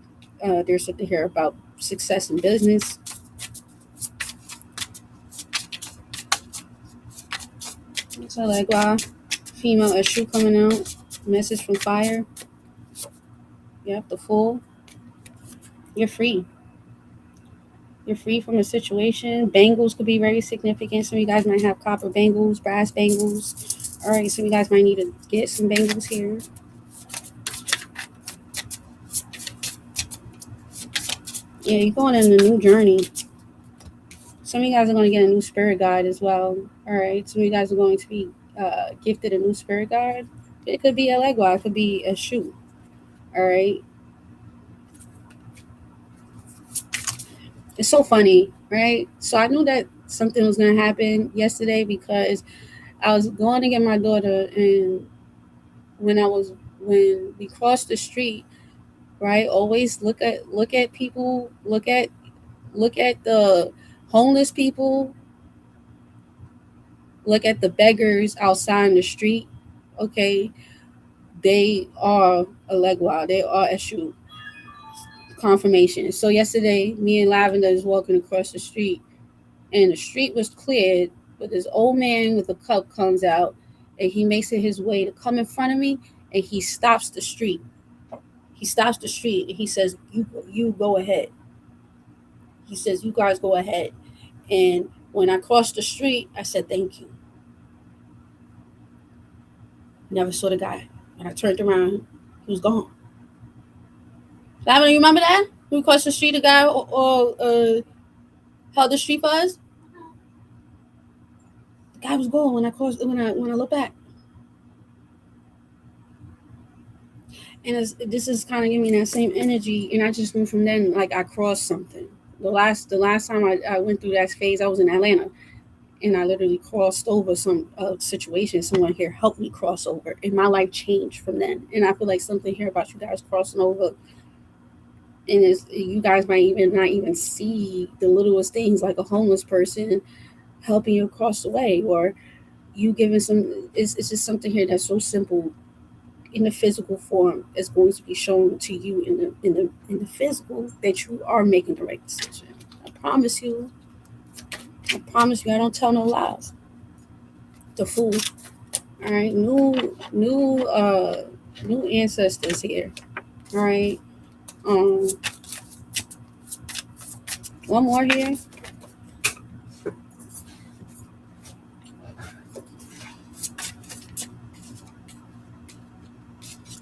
There's something here about success in business. So like wow, female issue coming out. Message from fire. Yep, the fool. You're free. You're free from a situation. Bangles could be very significant. Some of you guys might have copper bangles, brass bangles. All right, so you guys might need to get some bangles here. Yeah, you're going on a new journey. Some of you guys are going to get a new spirit guide as well. All right, some of you guys are going to be gifted a new spirit guide. It could be a legua, it could be a shoe. All right, it's so funny, right? So I knew that something was going to happen yesterday because I was going to get my daughter, and when we crossed the street, right? Always look at people, look at the homeless people, look at the beggars outside in the street. Okay, they are a legua, they are a shoe confirmation. So yesterday, me and Lavender is walking across the street, and the street was cleared, but this old man with a cup comes out, and he makes it his way to come in front of me, and he stops the street. He stops the street, and he says, "You go ahead." He says, "You guys go ahead." And when I crossed the street, I said, "Thank you." Never saw the guy. When I turned around, he was gone. Lavender, you remember that? We crossed the street, the guy or held the street for us. The guy was gone when I looked back. And this is kind of giving me that same energy, and I just knew from then, like I crossed something. The last time I went through that phase, I was in Atlanta, and I literally crossed over some situation. Someone here helped me cross over, and my life changed from then. And I feel like something here about you guys crossing over, and you guys might even not even see the littlest things, like a homeless person helping you across the way, or you giving some. It's just something here that's so simple in the physical form is going to be shown to you in the physical that you are making the right decision. I promise you. I promise you. I don't tell no lies. The fool. All right, new ancestors here. All right, um, one more here.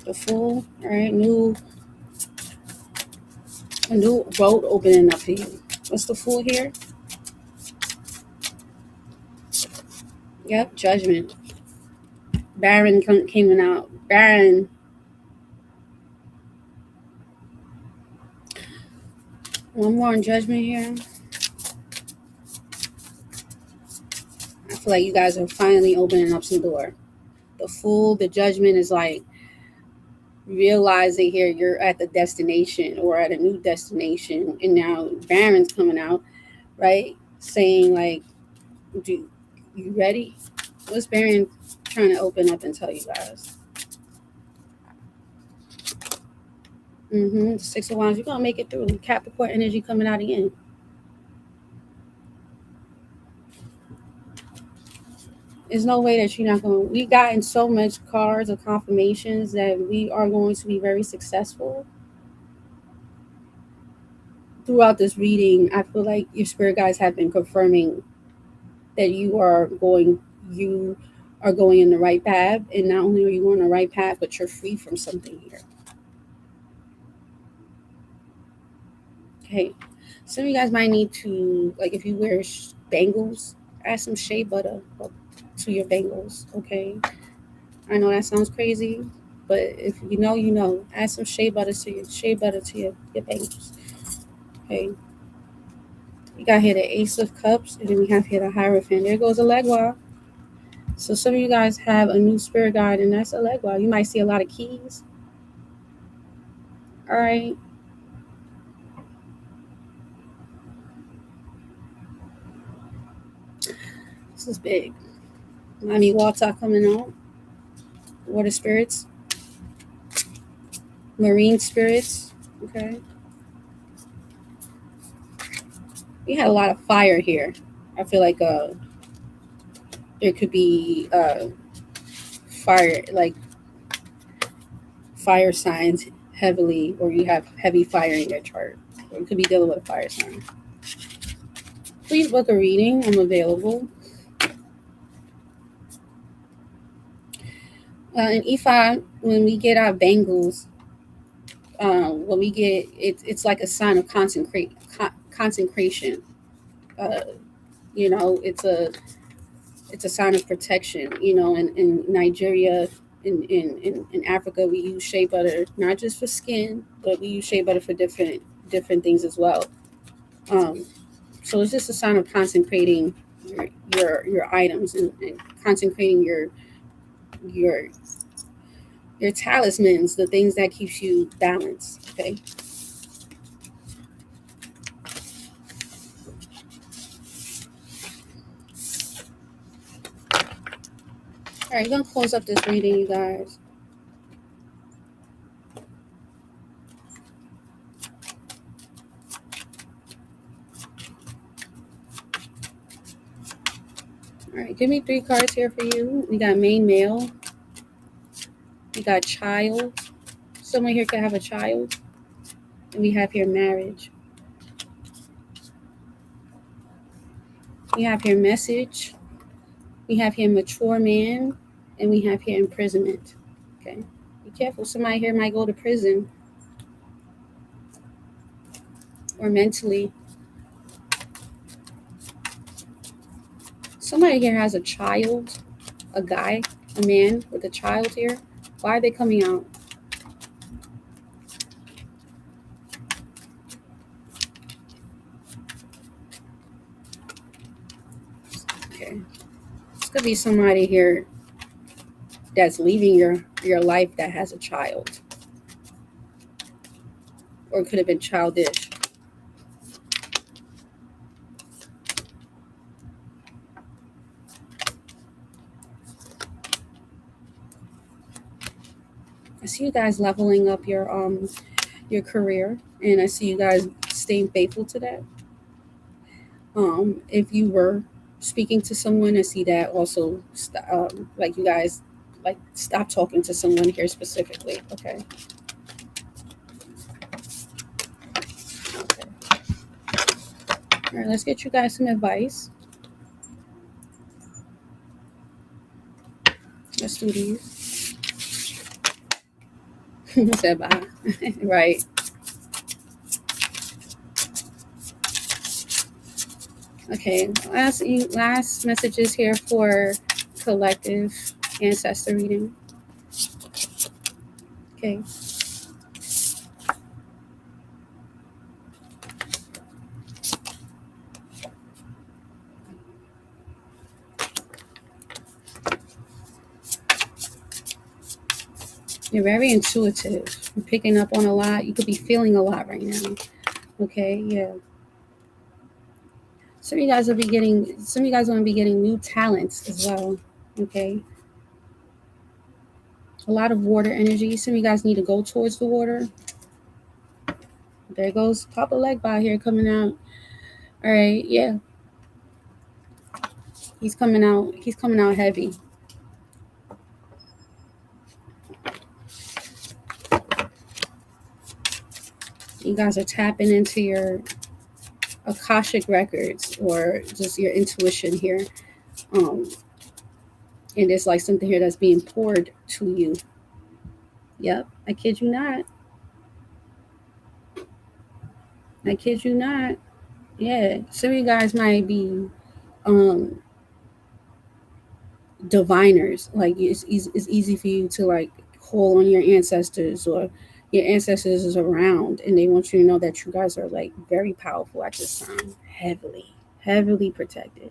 The fool. All right, a new road opening up for you. What's the fool here? Yep, judgment. Baron coming out. Baron. One more in judgment here. I feel like you guys are finally opening up some door. The fool, the judgment is like realizing here you're at the destination or at a new destination, and now Baron's coming out, right? Saying like, "Do you ready?" What's Baron trying to open up and tell you guys? The Six of Wands, you're gonna make it through. Capricorn energy coming out again. There's no way that you're not going. We've gotten so much cards of confirmations that we are going to be very successful throughout this reading. I feel like your spirit guides have been confirming that you are going in the right path, and not only are you on the right path, but you're free from something here. Okay, some of you guys might need to, like, if you wear bangles, add some shea butter to your bangles. Okay, I know that sounds crazy, but if you know, you know. Add some shea butter to your bangles. Okay, we got here the Ace of Cups, and then we have here the Hierophant. There goes a Legua. So some of you guys have a new spirit guide, and that's a Legua. You might see a lot of keys. All right. This is big. I need water coming out. Water spirits, marine spirits. Okay. We had a lot of fire here. I feel like there could be fire, like fire signs heavily, or you have heavy fire in your chart, or you could be dealing with a fire sign. Please book a reading. I'm available. In E5, when we get our bangles, when we get it's like a sign of consecration. Uh, it's a sign of protection. In Nigeria, in Africa, we use shea butter not just for skin, but we use shea butter for different things as well. So it's just a sign of consecrating your items, and consecrating your your talismans, the things that keeps you balanced. Okay. All right, we're gonna close up this reading, you guys. All right, give me 3 cards here for you. We got main male. We got child. Someone here could have a child. And we have here marriage. We have here message. We have here mature man. And we have here imprisonment. Okay. Be careful. Somebody here might go to prison. Or mentally. Somebody here has a child. A guy. A man with a child here. Why are they coming out? Okay. This could be somebody here that's leaving your life that has a child. Or it could have been childish. I see you guys leveling up your career, and I see you guys staying faithful to that. If you were speaking to someone, I see that also. Like you guys, like stop talking to someone here specifically. Okay. Okay. All right. Let's get you guys some advice. Let's do these. Said bye. Right. Okay, last messages here for collective ancestor reading. Okay. You're very intuitive. You're picking up on a lot. You could be feeling a lot right now. Okay, yeah. Some of you guys want to be getting new talents as well. Okay. A lot of water energy. Some of you guys need to go towards the water. There goes Papa Legba here coming out. All right, yeah. He's coming out heavy. You guys are tapping into your Akashic records or just your intuition here. And there's like something here that's being poured to you. Yep, I kid you not. I kid you not. Yeah, some of you guys might be diviners. Like it's easy for you to like call on your ancestors, or your ancestors is around, and they want you to know that you guys are like very powerful at this time, heavily protected.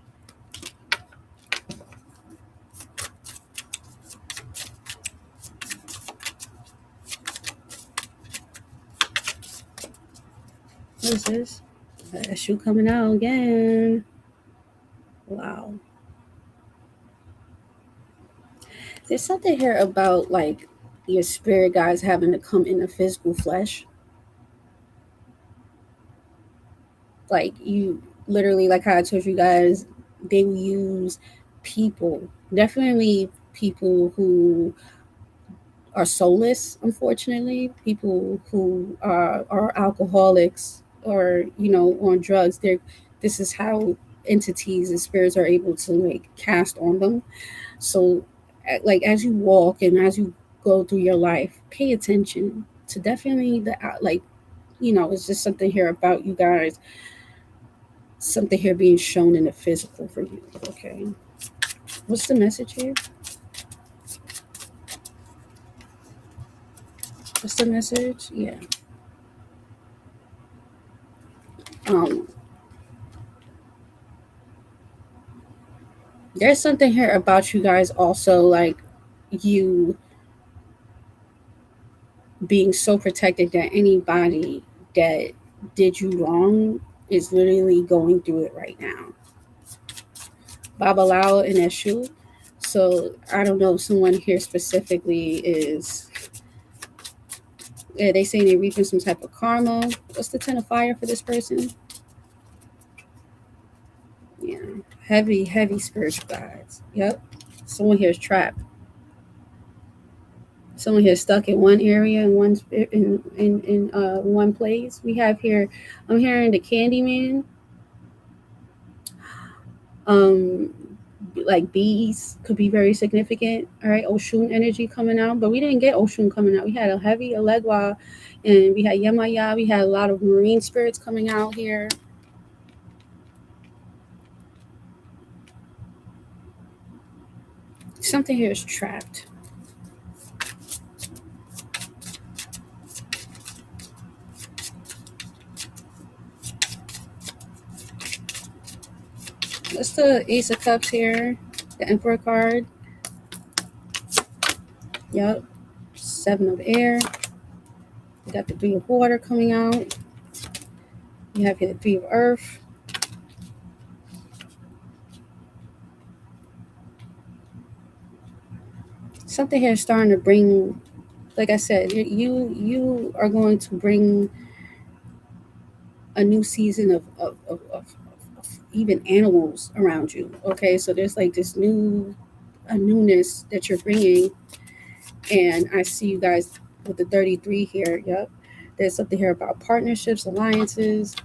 What is this? That shoe coming out again. Wow. There's something here about like your spirit guys having to come in a physical flesh. Like you literally, like how I told you guys, they will use people. Definitely people who are soulless, unfortunately. People who are alcoholics or, on drugs. This is how entities and spirits are able to like cast on them. So, like as you walk and as you go through your life, pay attention to definitely like, it's just something here about you guys, something here being shown in the physical for you. Okay, what's the message here? What's the message? Yeah. Um, there's something here about you guys also, like you being so protected that anybody that did you wrong is literally going through it right now. Babalao and Eshu. So I don't know if someone here specifically is, yeah, they say they're reaping some type of karma. What's the 10 of fire for this person? Yeah, heavy spiritual guides. Yep. Someone here is trapped. Someone here is stuck in one area in one place. We have here, I'm hearing the Candyman. Um, like bees could be very significant. All right, Oshun energy coming out, but we didn't get Oshun coming out. We had a heavy Alegwa, and we had Yemaya. We had a lot of marine spirits coming out here. Something here is trapped. What's the Ace of Cups here? The Emperor card. Yep. 7 of air. We got the 3 of water coming out. You have here the 3 of earth. Something here is starting to bring, like I said, you are going to bring a new season of even animals around you. Okay, so there's like this a newness that you're bringing, and I see you guys with the 33 here. Yep, there's something here about partnerships, alliances,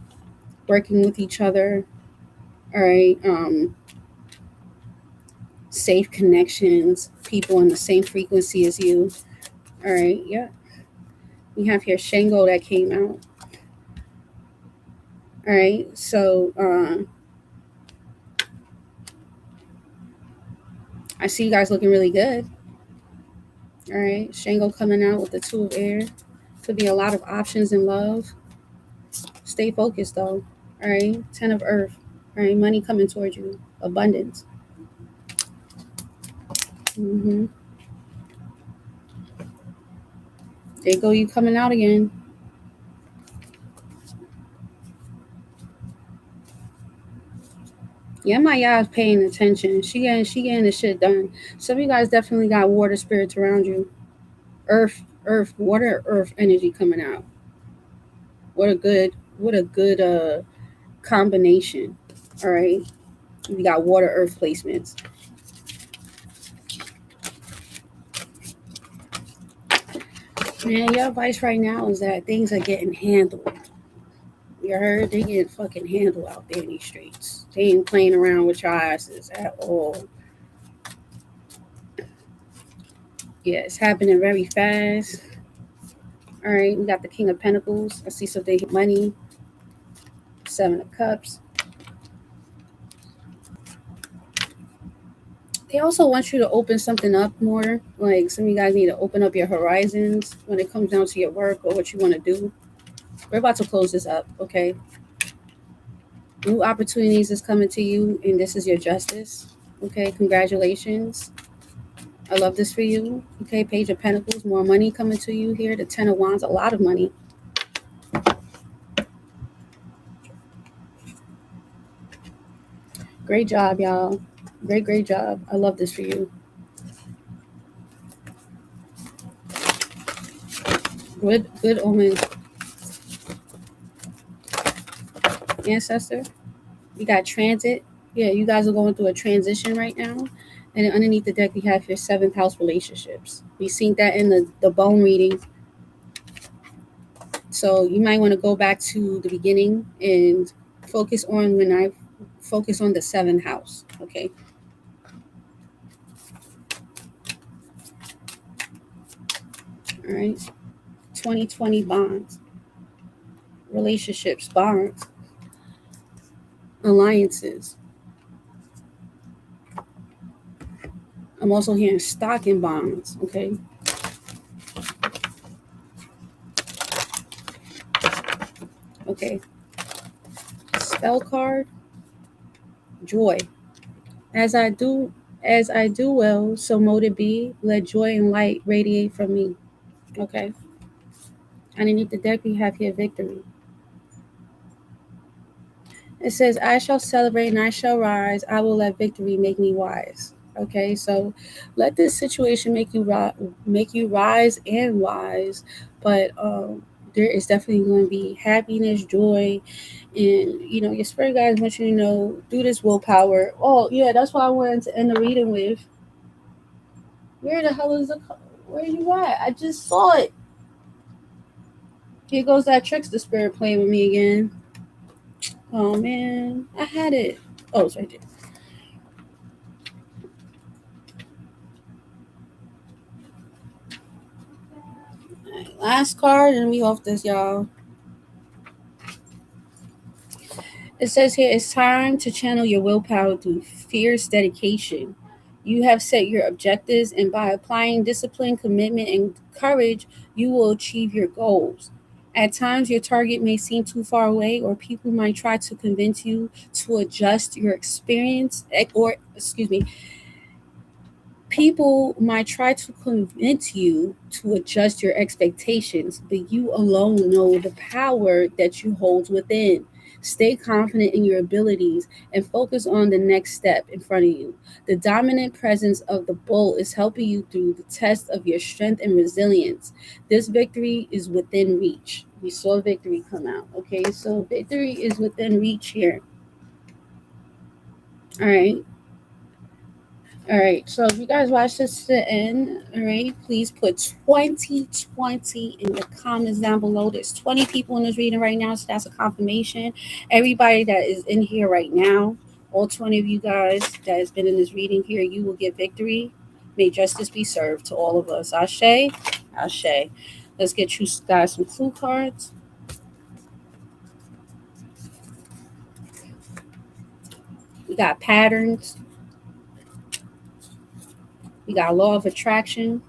working with each other. All right, safe connections, people on the same frequency as you. All right, yeah. We have here Shango that came out. All right, so I see you guys looking really good. All right, Shango coming out with the 2 of air. Could be a lot of options in love. Stay focused though. All right, 10 of earth. All right, money coming towards you. Abundance. Mm-hmm. There you go. You coming out again. Yeah, my y'all paying attention. She getting the shit done. Some of you guys definitely got water spirits around you. Earth, water, earth energy coming out. What a good combination. All right. We got water earth placements. Man, your advice right now is that things are getting handled. You heard? They getting fucking handled out there in these streets. They ain't playing around with your asses at all. Yeah, it's happening very fast. All right, we got the King of Pentacles. I see something money. 7 of Cups. They also want you to open something up more. Like some of you guys need to open up your horizons when it comes down to your work or what you want to do. We're about to close this up, okay? New opportunities is coming to you, and this is your justice. Okay, congratulations. I love this for you. Okay, Page of Pentacles, more money coming to you here. The Ten of Wands, a lot of money. Great job, y'all. Great job. I love this for you. Good omen. Ancestor, you got transit. Yeah, you guys are going through a transition right now. And then underneath the deck, you have your seventh house relationships. We seen that in the bone reading. So you might want to go back to the beginning and focus on when I focus on the seventh house. Okay. All right. 2020 bonds, relationships, bonds, alliances. I'm also hearing stock and bonds. Okay. Okay. Spell card, joy. As I do as I do well, so mote it be. Let joy and light radiate from me. Okay. Underneath the deck, we have here victory. It says, I shall celebrate and I shall rise. I will let victory make me wise. Okay, so let this situation make you rise and wise. But there is definitely going to be happiness, joy, and your spirit guides want you to know do this willpower. Oh yeah, that's why I wanted to end the reading with. Where the hell is the? Where you at? I just saw it. Here goes that trickster spirit playing with me again. Oh man, I had it. Oh, it's right there. Last card, and we off this, y'all. It says here it's time to channel your willpower through fierce dedication. You have set your objectives, and by applying discipline, commitment, and courage, you will achieve your goals. At times, your target may seem too far away, or people might try to convince you to adjust your experience, or excuse me, people might try to convince you to adjust your expectations, but you alone know the power that you hold within. Stay confident in your abilities and focus on the next step in front of you. The dominant presence of the bull is helping you through the test of your strength and resilience. This victory is within reach. We saw victory come out. Okay, so victory is within reach here. All right. All right, so if you guys watch this to the end, all right, please put 2020 in the comments down below. There's 20 people in this reading right now, so that's a confirmation. Everybody that is in here right now, all 20 of you guys that has been in this reading here, you will get victory. May justice be served to all of us. Ashe, Ashe. Let's get you guys some clue cards. We got patterns. We got law of attraction.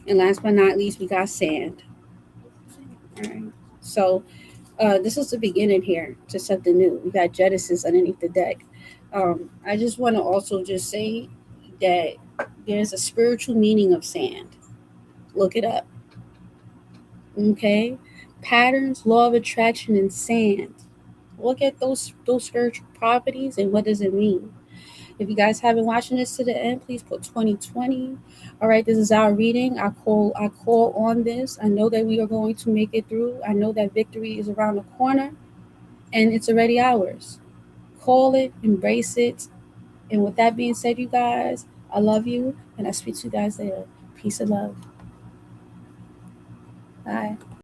And last but not least, we got sand. All right. So this is the beginning here to something new. We got Genesis underneath the deck. I just want to also just say that there's a spiritual meaning of sand. Look it up. Okay. Patterns, law of attraction, and sand. Look at those spiritual properties and what does it mean. If you guys haven't watching this to the end, please put 2020. All right, this is our reading. I call on this. I know that we are going to make it through. I know that victory is around the corner and it's already ours. Call it, embrace it. And with that being said, you guys, I love you and I speak to you guys later. Peace and love. Bye.